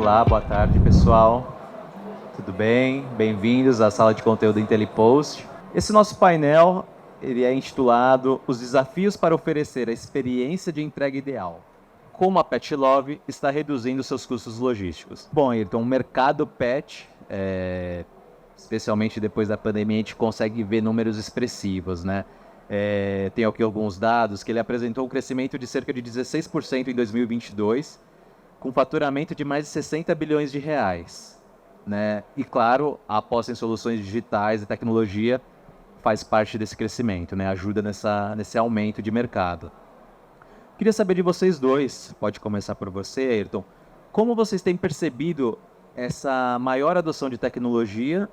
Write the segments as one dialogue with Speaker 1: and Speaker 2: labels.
Speaker 1: Olá, boa tarde, pessoal. Tudo bem? Bem-vindos à sala de conteúdo IntelliPost. Esse nosso painel, ele é intitulado Os desafios para oferecer a experiência de entrega ideal. Como a Pet Love está reduzindo seus custos logísticos. Bom, Ayrton, o mercado pet, especialmente depois da pandemia, a gente consegue ver números expressivos, né? Tem aqui alguns dados que ele apresentou um crescimento de cerca de 16% em 2022, com faturamento de mais de 60 bilhões de reais, né? E claro, a aposta em soluções digitais e tecnologia faz parte desse crescimento, né? Ajuda nesse aumento de mercado. Queria saber de vocês dois, pode começar por você, Ayrton, como vocês têm percebido essa maior adoção de tecnologia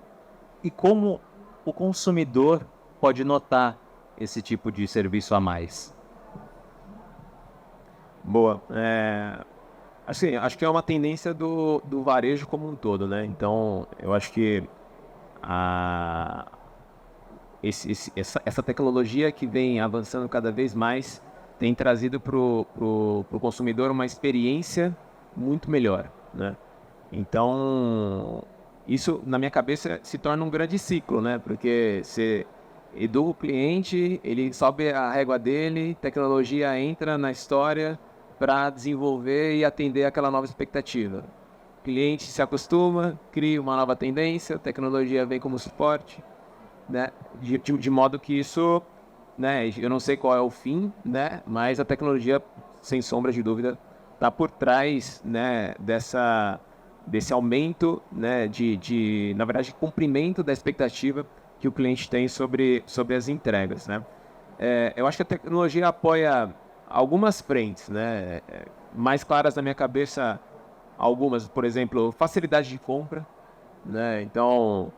Speaker 1: e como o consumidor pode notar esse tipo de serviço a mais?
Speaker 2: Boa. Assim, acho que é uma tendência do varejo como um todo, né? Então, eu acho que a, essa tecnologia que vem avançando cada vez mais tem trazido para o consumidor uma experiência muito melhor, né? Então, isso, na minha cabeça, se torna um grande ciclo, né? Porque você educa o cliente, ele sobe a régua dele, tecnologia entra na história para desenvolver e atender aquela nova expectativa. O cliente se acostuma, cria uma nova tendência, tecnologia vem como suporte, né? De modo que isso, né? Eu não sei qual é o fim, né? Mas a tecnologia, sem sombra de dúvida, está por trás, né? Desse aumento, né? Na verdade, cumprimento da expectativa que o cliente tem sobre as entregas, né? Eu acho que a tecnologia apoia algumas frentes, né? Mais claras na minha cabeça, algumas, por exemplo, facilidade de compra, né? Então,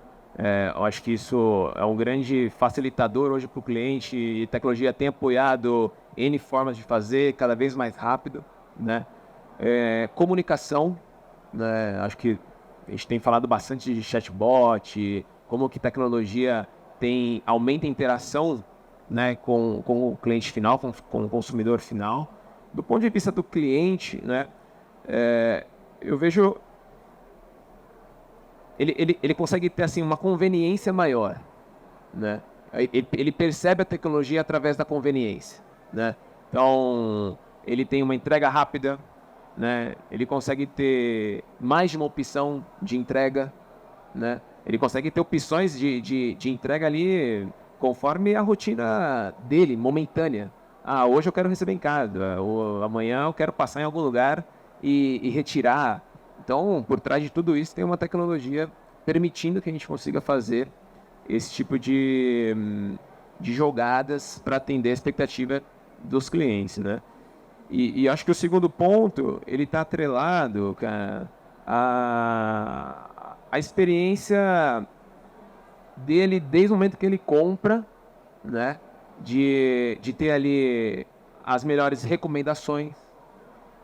Speaker 2: eu acho que isso é um grande facilitador hoje para o cliente e a tecnologia tem apoiado N formas de fazer cada vez mais rápido, né? Comunicação, né? Acho que a gente tem falado bastante de chatbot, como que tecnologia aumenta a interação, né, com o cliente final, com o consumidor final. Do ponto de vista do cliente, né, eu vejo ele consegue ter assim uma conveniência maior, né? Ele percebe a tecnologia através da conveniência, né? Então ele tem uma entrega rápida, né? Ele consegue ter mais de uma opção de entrega, né? Ele consegue ter opções de entrega ali conforme a rotina dele, momentânea. Ah, hoje eu quero receber em casa, ou amanhã eu quero passar em algum lugar e retirar. Então, por trás de tudo isso, tem uma tecnologia permitindo que a gente consiga fazer esse tipo de jogadas para atender a expectativa dos clientes, né? E acho que o segundo ponto, ele está atrelado, cara, a experiência dele desde o momento que ele compra, né? De ter ali as melhores recomendações,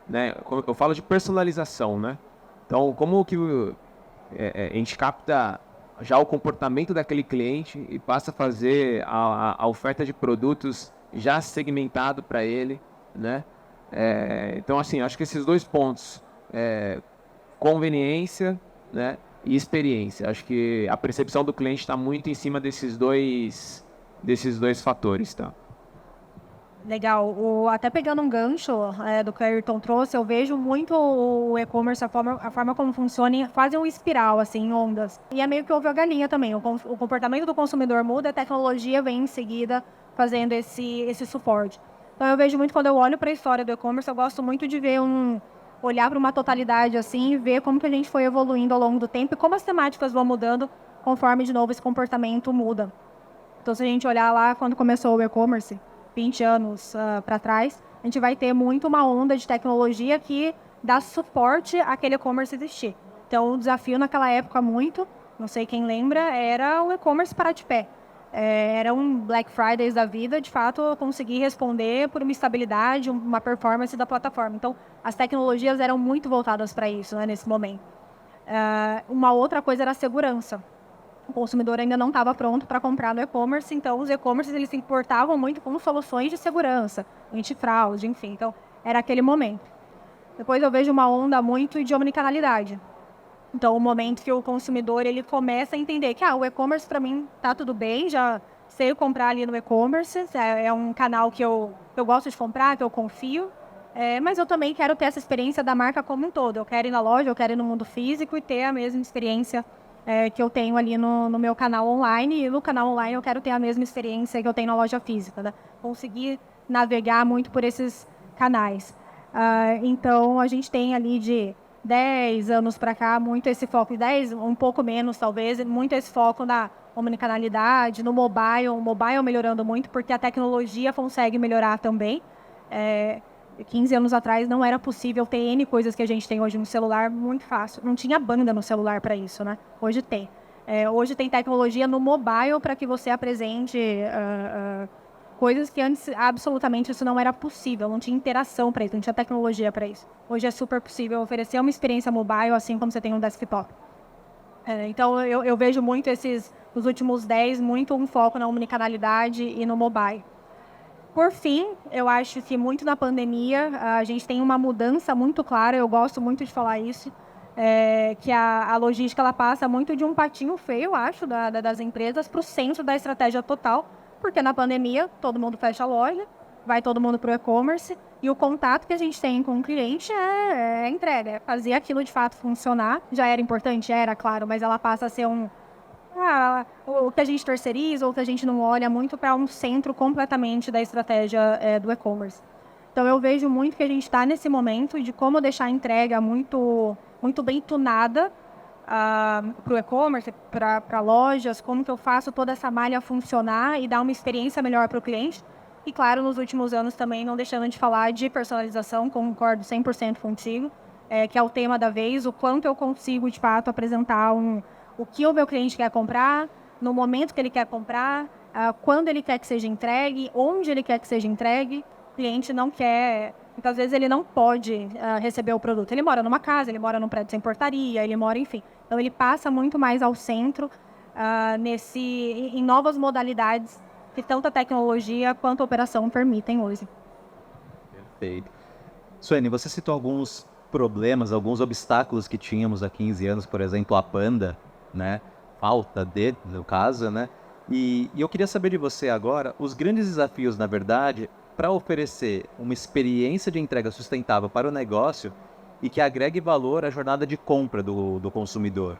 Speaker 2: né? Eu falo de personalização, né? Então, como que a gente capta já o comportamento daquele cliente e passa a fazer a oferta de produtos já segmentado para ele, né? Então, assim, acho que esses dois pontos, conveniência, né, e experiência. Acho que a percepção do cliente está muito em cima desses dois fatores, tá?
Speaker 3: Legal. Até pegando um gancho do que o Ayrton trouxe, eu vejo muito o e-commerce, a forma como funciona, fazem um espiral, assim, em ondas. E é meio que ovo a galinha também. O comportamento do consumidor muda, a tecnologia vem em seguida fazendo esse suporte. Então eu vejo muito, quando eu olho para a história do e-commerce, eu gosto muito de ver olhar para uma totalidade assim e ver como que a gente foi evoluindo ao longo do tempo e como as temáticas vão mudando conforme, de novo, esse comportamento muda. Então, se a gente olhar lá quando começou o e-commerce, 20 anos para trás, a gente vai ter muito uma onda de tecnologia que dá suporte àquele e-commerce existir. Então, o desafio naquela época muito, não sei quem lembra, era o e-commerce parar de pé. Era um Black Fridays da vida, de fato, eu consegui responder por uma estabilidade, uma performance da plataforma. Então, as tecnologias eram muito voltadas para isso, né, nesse momento. Uma outra coisa era a segurança. O consumidor ainda não estava pronto para comprar no e-commerce, então os e-commerces eles se importavam muito com soluções de segurança, antifraude, enfim. Então, era aquele momento. Depois eu vejo uma onda muito de omnicanalidade. Então, o momento que o consumidor ele começa a entender que o e-commerce para mim tá tudo bem, já sei comprar ali no e-commerce, é um canal que eu gosto de comprar, que eu confio, mas eu também quero ter essa experiência da marca como um todo. Eu quero ir na loja, eu quero ir no mundo físico e ter a mesma experiência que eu tenho ali no meu canal online, e no canal online eu quero ter a mesma experiência que eu tenho na loja física, né? Conseguir navegar muito por esses canais. Então, a gente tem ali de 10 anos para cá, muito esse foco, 10, um pouco menos talvez, muito esse foco na omnicanalidade, no mobile, o mobile melhorando muito, porque a tecnologia consegue melhorar também. 15 anos atrás não era possível ter N coisas que a gente tem hoje no celular muito fácil. Não tinha banda no celular para isso, né? Hoje tem. Hoje tem tecnologia no mobile para que você apresente coisas que antes absolutamente isso não era possível, não tinha interação para isso, não tinha tecnologia para isso. Hoje é super possível oferecer uma experiência mobile assim como você tem no desktop. Então eu vejo muito nos últimos 10, muito um foco na omnicanalidade e no mobile. Por fim, eu acho que muito na pandemia a gente tem uma mudança muito clara, eu gosto muito de falar isso, que a logística ela passa muito de um patinho feio, eu acho, das empresas para o centro da estratégia total, porque na pandemia todo mundo fecha a loja, vai todo mundo para o e-commerce e o contato que a gente tem com o cliente é entrega, é fazer aquilo de fato funcionar. Já era importante? Era, claro, mas ela passa a ser o que a gente terceiriza ou que a gente não olha muito para um centro completamente da estratégia do e-commerce. Então eu vejo muito que a gente está nesse momento de como deixar a entrega muito, muito bem tunada para o e-commerce, para lojas, como que eu faço toda essa malha funcionar e dar uma experiência melhor para o cliente. E claro, nos últimos anos também não deixando de falar de personalização, concordo 100% contigo, que é o tema da vez, o quanto eu consigo de fato apresentar o que o meu cliente quer comprar, no momento que ele quer comprar, quando ele quer que seja entregue, onde ele quer que seja entregue. O cliente não quer, muitas vezes ele não pode receber o produto. Ele mora numa casa, ele mora num prédio sem portaria, ele mora, enfim. Então ele passa muito mais ao centro em novas modalidades que tanto a tecnologia quanto a operação permitem hoje.
Speaker 1: Perfeito. Suene, você citou alguns problemas, alguns obstáculos que tínhamos há 15 anos, por exemplo, a Panda, né? Falta no caso, né? E eu queria saber de você agora os grandes desafios, na verdade, para oferecer uma experiência de entrega sustentável para o negócio e que agregue valor à jornada de compra do consumidor.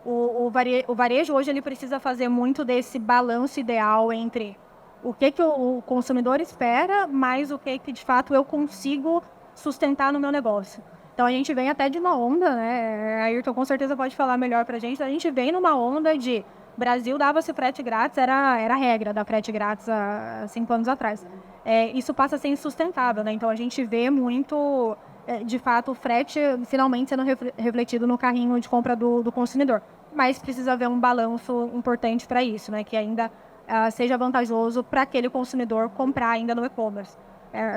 Speaker 3: O varejo hoje ele precisa fazer muito desse balanço ideal entre o que o consumidor espera, mais o que de fato eu consigo sustentar no meu negócio. Então a gente vem até de uma onda, né? A Ayrton com certeza pode falar melhor pra gente. A gente vem numa onda de Brasil dava-se frete grátis, era a regra da frete grátis há 5 anos atrás. Isso passa a ser insustentável, né? Então a gente vê muito, de fato, o frete finalmente sendo refletido no carrinho de compra do consumidor. Mas precisa haver um balanço importante para isso, né? Que ainda seja vantajoso para aquele consumidor comprar ainda no e-commerce.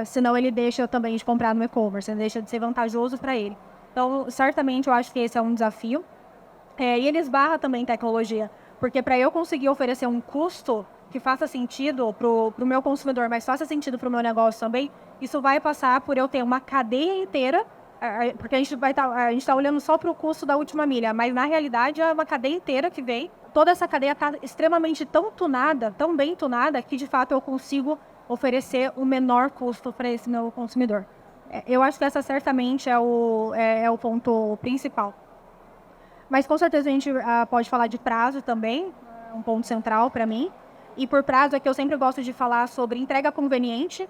Speaker 3: Senão ele deixa também de comprar no e-commerce, ele deixa de ser vantajoso para ele. Então, certamente, eu acho que esse é um desafio. E ele esbarra também tecnologia, porque para eu conseguir oferecer um custo que faça sentido para o meu consumidor, mas faça sentido para o meu negócio também, isso vai passar por eu ter uma cadeia inteira, porque a gente está olhando só para o custo da última milha, mas na realidade é uma cadeia inteira que vem. Toda essa cadeia está extremamente tão tunada, tão bem tunada, que de fato eu consigo oferecer o menor custo para esse meu consumidor. Eu acho que essa certamente é o ponto principal. Mas com certeza a gente pode falar de prazo também, um ponto central para mim. E por prazo é que eu sempre gosto de falar sobre entrega conveniente,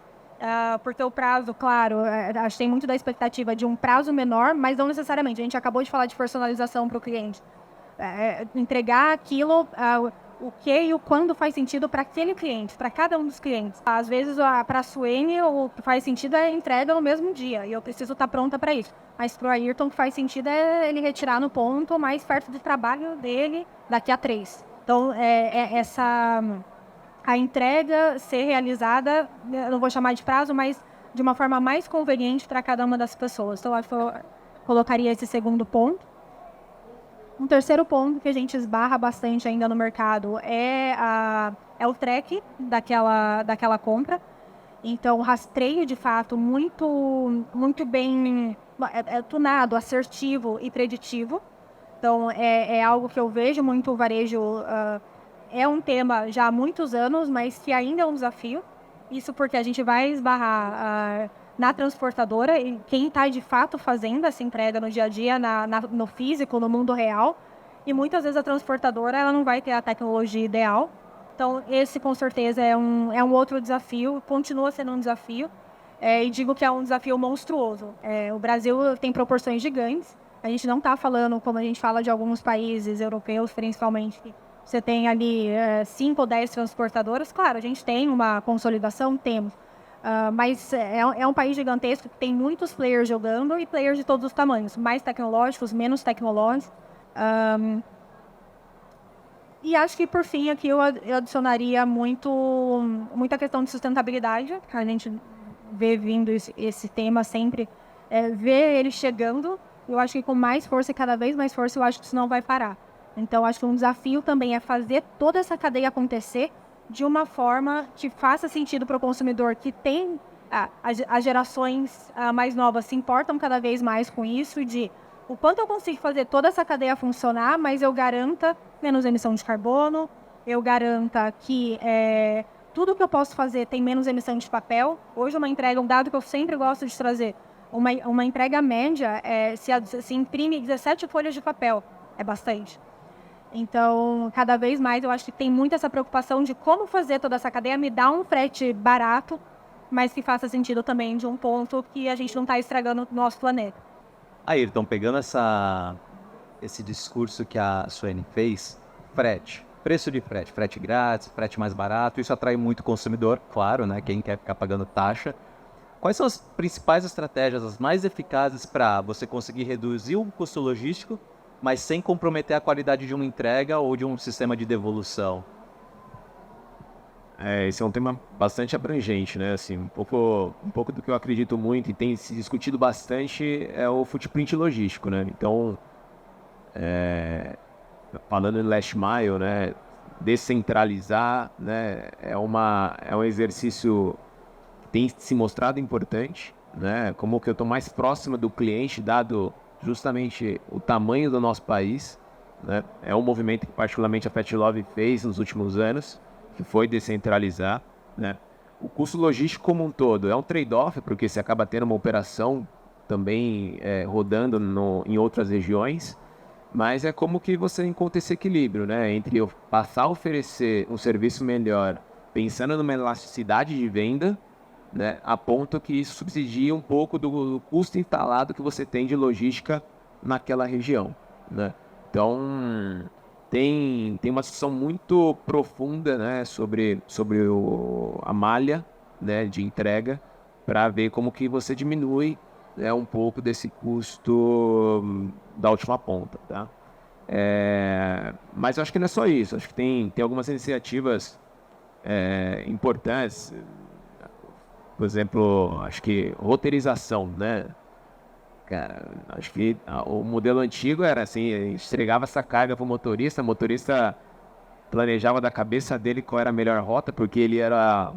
Speaker 3: porque o prazo, claro, acho que tem muito da expectativa de um prazo menor, mas não necessariamente. A gente acabou de falar de personalização para o cliente. Entregar aquilo, o que e o quando faz sentido para aquele cliente, para cada um dos clientes. Às vezes, para a Suene, o que faz sentido é a entrega no mesmo dia, e eu preciso estar pronta para isso. Mas para o Ayrton, o que faz sentido é ele retirar no ponto mais perto do trabalho dele daqui a 3. Então, a entrega ser realizada, eu não vou chamar de prazo, mas de uma forma mais conveniente para cada uma das pessoas. Então, acho que eu colocaria esse segundo ponto. Um terceiro ponto que a gente esbarra bastante ainda no mercado é o track daquela compra. Então, rastreio, de fato, muito bem tunado, assertivo e preditivo. Então, é algo que eu vejo muito o varejo. É um tema já há muitos anos, mas que ainda é um desafio. Isso porque a gente vai esbarrar na transportadora e quem está de fato fazendo essa entrega no dia a dia, no físico, no mundo real. E muitas vezes a transportadora ela não vai ter a tecnologia ideal. Então, esse com certeza é um outro desafio, continua sendo um desafio. E digo que é um desafio monstruoso. O Brasil tem proporções gigantes. A gente não está falando, como a gente fala de alguns países europeus, principalmente, que você tem ali 5 ou 10 transportadoras. Claro, a gente tem uma consolidação, temos. Mas é um país gigantesco que tem muitos players jogando e players de todos os tamanhos, mais tecnológicos, menos tecnológicos. E acho que, por fim, aqui eu adicionaria muita questão de sustentabilidade, que a gente vê vindo esse tema sempre, ver ele chegando. Eu acho que com mais força e cada vez mais força, eu acho que isso não vai parar. Então, acho que um desafio também é fazer toda essa cadeia acontecer de uma forma que faça sentido para o consumidor, que tem as gerações mais novas se importam cada vez mais com isso, de o quanto eu consigo fazer toda essa cadeia funcionar, mas eu garanta menos emissão de carbono, eu garanta que tudo que eu posso fazer tem menos emissão de papel. Hoje uma entrega, um dado que eu sempre gosto de trazer, uma entrega média, se imprime 17 folhas de papel, é bastante. Então, cada vez mais eu acho que tem muito essa preocupação de como fazer toda essa cadeia, me dar um frete barato, mas que faça sentido também de um ponto que a gente não está estragando o nosso planeta.
Speaker 1: Ayrton, pegando esse discurso que a Suene fez, frete, preço de frete grátis, frete mais barato, isso atrai muito o consumidor, claro, né? Quem quer ficar pagando taxa. Quais são as principais estratégias, as mais eficazes para você conseguir reduzir o custo logístico, mas sem comprometer a qualidade de uma entrega ou de um sistema de devolução?
Speaker 2: Esse é um tema bastante abrangente, né? Assim, um pouco do que eu acredito muito e tem se discutido bastante é o footprint logístico, né? Então, falando em last mile, né? Descentralizar, né? É um exercício que tem se mostrado importante, né? Como que eu estou mais próximo do cliente, dado justamente o tamanho do nosso país, né? É um movimento que particularmente a Petlove fez nos últimos anos, que foi descentralizar, né? O custo logístico como um todo é um trade-off, porque você acaba tendo uma operação também rodando em outras regiões, mas é como que você encontra esse equilíbrio, né? Entre eu passar a oferecer um serviço melhor, pensando numa elasticidade de venda, né, a ponto que isso subsidia um pouco do custo instalado que você tem de logística naquela região, né? Então, tem uma discussão muito profunda, né, sobre a malha, né, de entrega, para ver como que você diminui, né, um pouco desse custo da última ponta, tá? Mas eu acho que não é só isso, acho que tem algumas iniciativas importantes. Por exemplo, acho que roteirização, né? Cara, acho que o modelo antigo era assim, entregava essa carga para o motorista planejava da cabeça dele qual era a melhor rota, porque ele era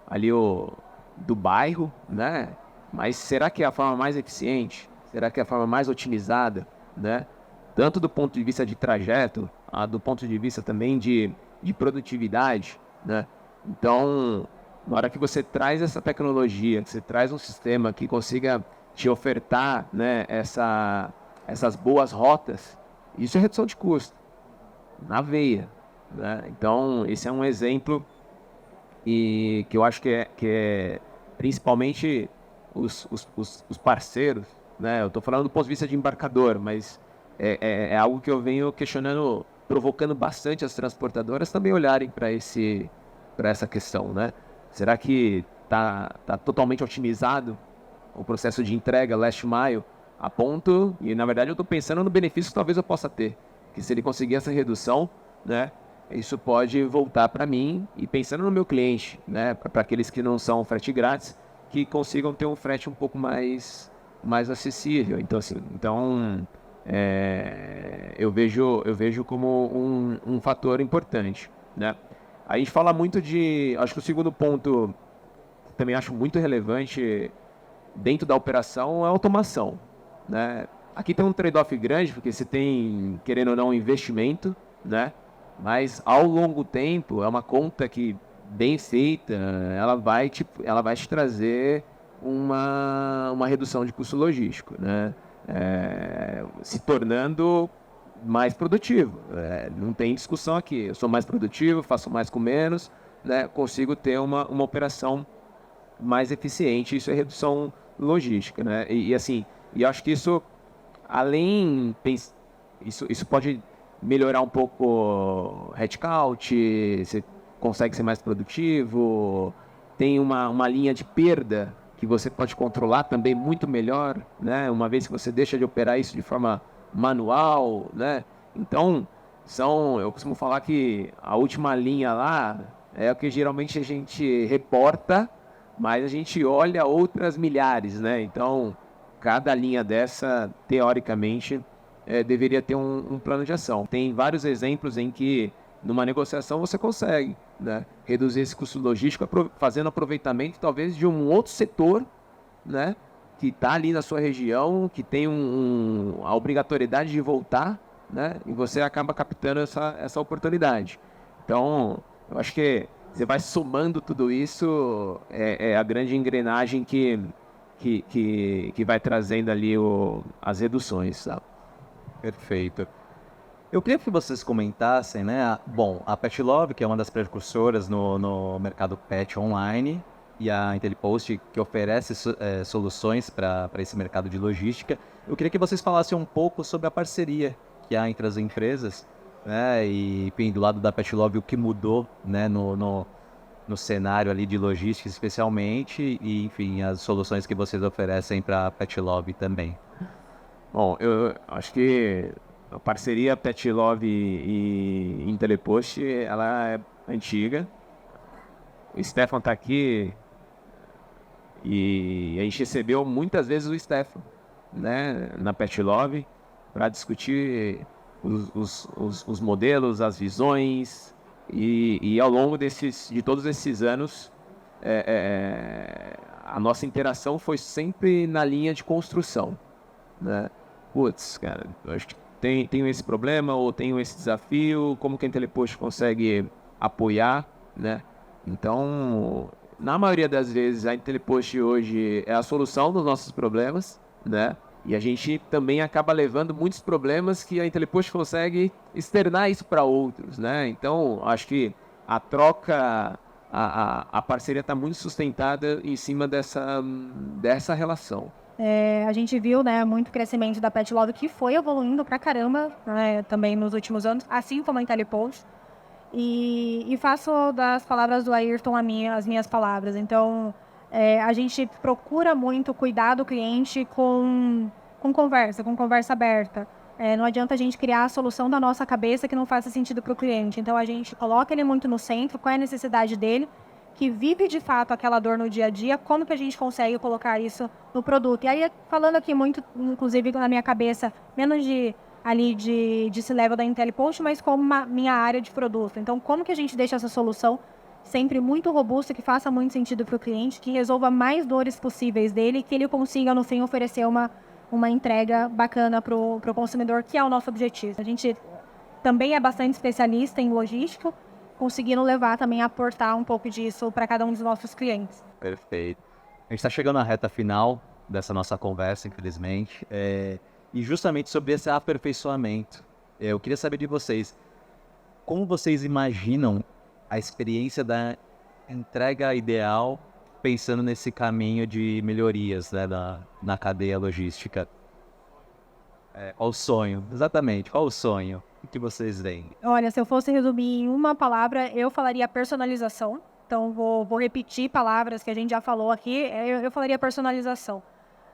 Speaker 2: ali do bairro, né? Mas será que é a forma mais eficiente? Será que é a forma mais otimizada, né? Tanto do ponto de vista de trajeto, do ponto de vista também de produtividade, né? Então, na hora que você traz essa tecnologia, que você traz um sistema que consiga te ofertar, né, essas boas rotas, isso é redução de custo, na veia, né? Então, esse é um exemplo que eu acho que é principalmente os parceiros, né? Eu estou falando do ponto de vista de embarcador, mas é algo que eu venho questionando, provocando bastante as transportadoras também olharem para essa questão, né? Será que tá totalmente otimizado o processo de entrega last mile a ponto, e na verdade eu estou pensando no benefício que talvez eu possa ter, que se ele conseguir essa redução, né, isso pode voltar para mim, e pensando no meu cliente, né, para aqueles que não são frete grátis, que consigam ter um frete um pouco mais acessível. Então, assim, eu vejo como um fator importante, né? A gente fala muito acho que o segundo ponto também acho muito relevante dentro da operação é a automação, né? Aqui tem um trade-off grande, porque você tem, querendo ou não, um investimento, né? Mas ao longo tempo, é uma conta que, bem feita, ela vai te trazer uma redução de custo logístico, né? Se tornando mais produtivo. Não tem discussão aqui. Eu sou mais produtivo, faço mais com menos, né? Consigo ter uma operação mais eficiente. Isso é redução logística, né? E assim, e acho que isso, isso pode melhorar um pouco o headcount, você consegue ser mais produtivo, tem uma linha de perda que você pode controlar também muito melhor, né? Uma vez que você deixa de operar isso de forma manual, né? Então, eu costumo falar que a última linha lá é o que geralmente a gente reporta, mas a gente olha outras milhares, né? Então, cada linha dessa, teoricamente, deveria ter um plano de ação. Tem vários exemplos em que, numa negociação, você consegue, né, reduzir esse custo logístico fazendo aproveitamento, talvez, de um outro setor, né, que está ali na sua região, que tem a obrigatoriedade de voltar, né, e você acaba captando essa oportunidade. Então, eu acho que você vai somando tudo isso, é a grande engrenagem que vai trazendo ali as reduções, sabe?
Speaker 1: Perfeito. Eu queria que vocês comentassem, né? Bom, a Petlove, que é uma das precursoras no mercado pet online, e a IntelliPost, que oferece soluções para esse mercado de logística. Eu queria que vocês falassem um pouco sobre a parceria que há entre as empresas, né? E, enfim, do lado da Petlove, o que mudou, né, no cenário ali de logística, especialmente, e, enfim, as soluções que vocês oferecem para a Petlove também.
Speaker 2: Bom, eu acho que a parceria Petlove e IntelliPost, ela é antiga. O Stefan está aqui e a gente recebeu muitas vezes o Stefan, né, na Petlove, para discutir os modelos, as visões, e ao longo de todos esses anos, a nossa interação foi sempre na linha de construção, né? Putz, cara, eu acho que tenho esse problema ou tenho esse desafio, como que a IntelliPost consegue apoiar, né? Então, na maioria das vezes, a IntelliPost hoje é a solução dos nossos problemas, né? E a gente também acaba levando muitos problemas que a IntelliPost consegue externar isso para outros, né? Então, acho que a troca, a parceria está muito sustentada em cima dessa relação.
Speaker 3: A gente viu, né, muito crescimento da Petlove, que foi evoluindo pra caramba, né, também nos últimos anos, assim como a IntelliPost. E faço das palavras do Ayrton as minhas palavras. Então, a gente procura muito cuidar do cliente com conversa aberta. Não adianta a gente criar a solução da nossa cabeça que não faça sentido para o cliente. Então, a gente coloca ele muito no centro, qual é a necessidade dele, que vive de fato aquela dor no dia a dia, como que a gente consegue colocar isso no produto. E aí, falando aqui muito, inclusive na minha cabeça, menos de C-level da IntelliPost, mas como minha área de produto. Então, como que a gente deixa essa solução sempre muito robusta, que faça muito sentido para o cliente, que resolva mais dores possíveis dele e que ele consiga, no fim, oferecer uma entrega bacana para o consumidor, que é o nosso objetivo. A gente também é bastante especialista em logística, conseguindo levar também, aportar um pouco disso para cada um dos nossos clientes.
Speaker 1: Perfeito. A gente está chegando na reta final dessa nossa conversa, infelizmente, e justamente sobre esse aperfeiçoamento. Eu queria saber de vocês, como vocês imaginam a experiência da entrega ideal, pensando nesse caminho de melhorias, né, na cadeia logística? Qual o sonho? Exatamente, qual o sonho? O que vocês veem?
Speaker 3: Olha, se eu fosse resumir em uma palavra, eu falaria personalização. Então, vou repetir palavras que a gente já falou aqui. Eu falaria personalização.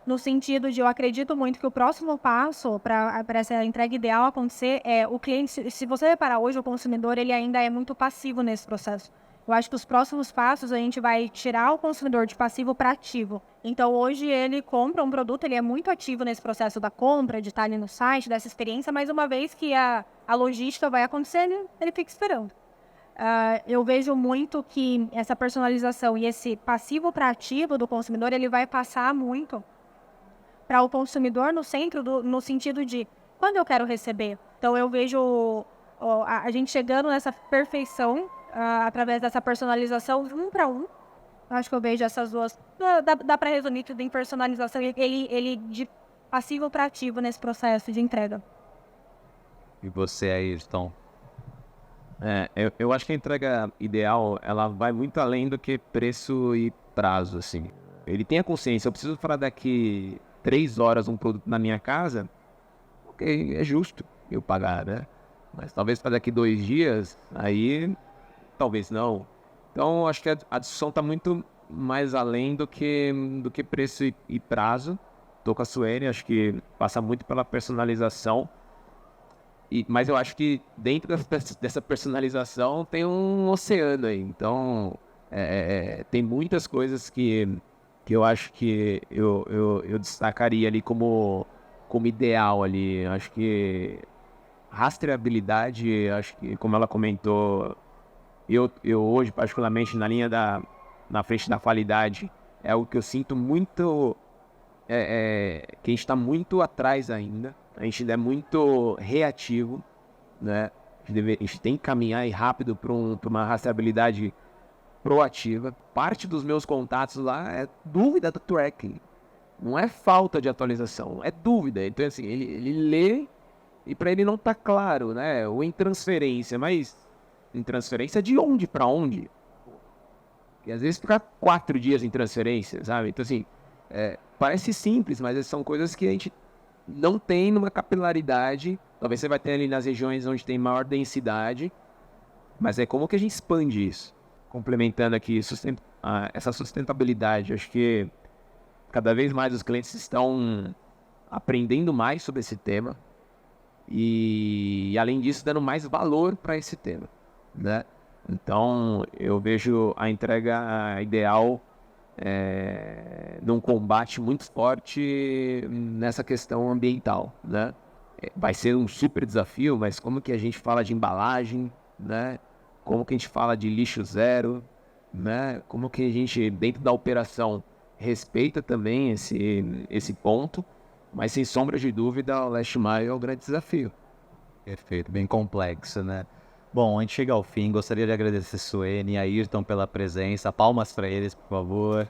Speaker 3: No sentido de, eu acredito muito que o próximo passo para essa entrega ideal acontecer é o cliente. Se você reparar hoje, o consumidor ele ainda é muito passivo nesse processo. Eu acho que os próximos passos a gente vai tirar o consumidor de passivo para ativo. Então, hoje ele compra um produto, ele é muito ativo nesse processo da compra, de estar ali no site, dessa experiência, mas uma vez que a logística vai acontecer, ele fica esperando. eu vejo muito que essa personalização e esse passivo para ativo do consumidor, ele vai passar muito para o consumidor no centro, no sentido de quando eu quero receber. Então, eu vejo a gente chegando nessa perfeição através dessa personalização 1 para 1. Acho que eu vejo essas duas. Dá para resumir tudo em personalização e ele de passivo para ativo nesse processo de entrega.
Speaker 1: E você, Ayrton?
Speaker 2: Eu acho que a entrega ideal, ela vai muito além do que preço e prazo, assim. Ele tem a consciência, eu preciso falar daqui 3 horas um produto na minha casa, ok, é justo eu pagar, né? Mas talvez para daqui 2 dias, aí talvez não. Então, acho que a discussão está muito mais além do que preço e prazo. Estou com a Suene, acho que passa muito pela personalização. Mas eu acho que dentro dessa personalização tem um oceano aí. Então, tem muitas coisas que eu acho que eu destacaria ali como ideal ali. Acho que rastreabilidade, acho que como ela comentou, eu hoje, particularmente na linha na frente da qualidade, é algo que eu sinto muito, que a gente está muito atrás ainda. A gente ainda é muito reativo, né? A gente tem que caminhar aí rápido para uma rastreabilidade proativa. Parte dos meus contatos lá é dúvida do tracking. Não é falta de atualização, é dúvida. Então, assim, ele lê e para ele não tá claro, né? Ou em transferência, mas em transferência de onde para onde? E às vezes fica 4 dias em transferência, sabe? Então, assim, parece simples, mas são coisas que a gente não tem numa capilaridade. Talvez você vai ter ali nas regiões onde tem maior densidade, mas como que a gente expande isso? Complementando aqui essa sustentabilidade, acho que cada vez mais os clientes estão aprendendo mais sobre esse tema e além disso dando mais valor para esse tema, né? Então eu vejo a entrega ideal num combate muito forte nessa questão ambiental, né? Vai ser um super desafio, mas como que a gente fala de embalagem, né? Como que a gente fala de lixo zero, né? Como que a gente, dentro da operação, respeita também esse ponto, mas sem sombra de dúvida, o Last Mile é o grande desafio.
Speaker 1: Perfeito, bem complexo, né? Bom, a gente chega ao fim, gostaria de agradecer Suene e Ayrton pela presença. Palmas para eles, por favor.